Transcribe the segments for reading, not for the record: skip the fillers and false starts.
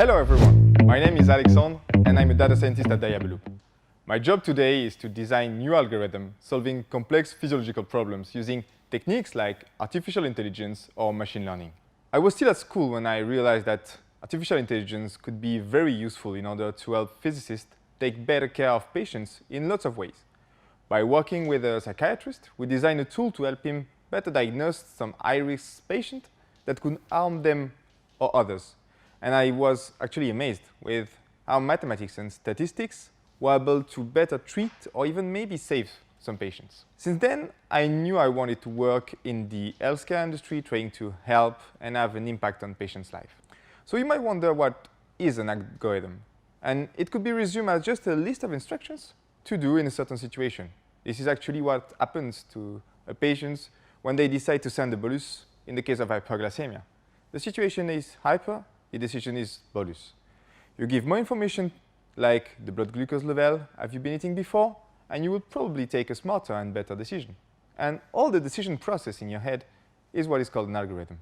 Hello everyone, my name is Alexandre and I'm a data scientist at Diabeloop. My job today is to design new algorithms solving complex physiological problems using techniques like artificial intelligence or machine learning. I was still at school when I realized that artificial intelligence could be very useful in order to help physicists take better care of patients in lots of ways. By working with a psychiatrist, we designed a tool to help him better diagnose some high-risk patients that could harm them or others. And I was actually amazed with how mathematics and statistics were able to better treat or even maybe save some patients. Since then, I knew I wanted to work in the healthcare industry, trying to help and have an impact on patients' life. So you might wonder, what is an algorithm? And it could be resumed as just a list of instructions to do in a certain situation. This is actually what happens to patients when they decide to send a bolus in the case of hyperglycemia. The situation is hyper, the decision is bolus. You give more information like the blood glucose level, have you been eating before, and you will probably take a smarter and better decision. And all the decision process in your head is what is called an algorithm.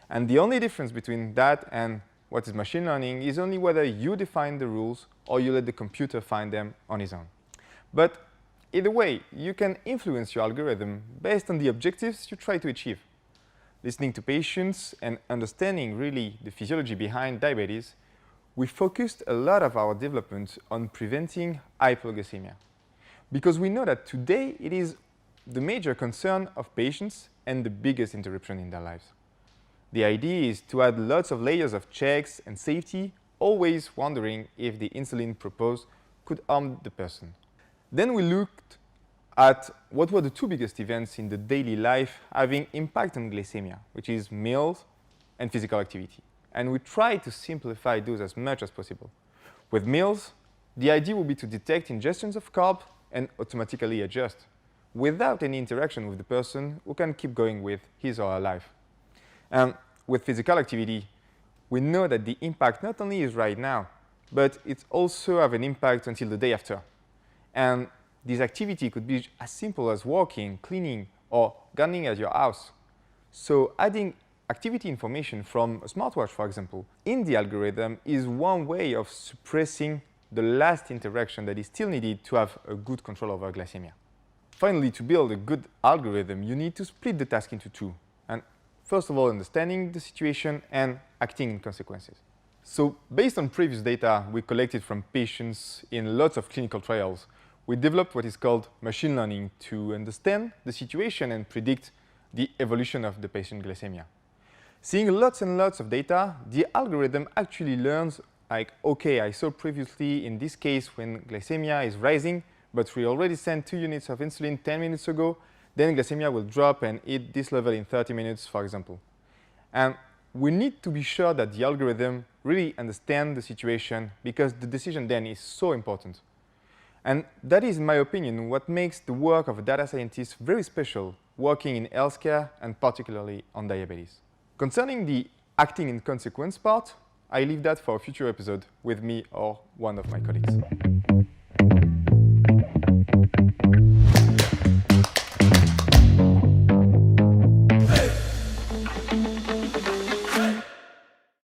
And the only difference between that and what is machine learning is only whether you define the rules or you let the computer find them on its own. But either way, you can influence your algorithm based on the objectives you try to achieve. Listening to patients and understanding really the physiology behind diabetes, we focused a lot of our development on preventing hypoglycemia. Because we know that today it is the major concern of patients and the biggest interruption in their lives. The idea is to add lots of layers of checks and safety, always wondering if the insulin proposed could harm the person. Then we looked at what were the two biggest events in the daily life having impact on glycemia, which is meals and physical activity. And we tried to simplify those as much as possible. With meals, the idea would be to detect ingestions of carb and automatically adjust, without any interaction with the person who can keep going with his or her life. And with physical activity, we know that the impact not only is right now, but it also have an impact until the day after. And this activity could be as simple as walking, cleaning, or gardening at your house. So adding activity information from a smartwatch, for example, in the algorithm is one way of suppressing the last interaction that is still needed to have a good control over glycemia. Finally, to build a good algorithm, you need to split the task into two. And first of all, understanding the situation and acting in consequences. So based on previous data we collected from patients in lots of clinical trials, we developed what is called machine learning to understand the situation and predict the evolution of the patient glycemia. Seeing lots and lots of data, the algorithm actually learns, like, okay, I saw previously in this case when glycemia is rising, but we already sent 2 units of insulin 10 minutes ago, then glycemia will drop and hit this level in 30 minutes, for example. And we need to be sure that the algorithm really understands the situation, because the decision then is so important. And that is, in my opinion, what makes the work of a data scientist very special, working in healthcare and particularly on diabetes. Concerning the acting in consequence part, I leave that for a future episode with me or one of my colleagues.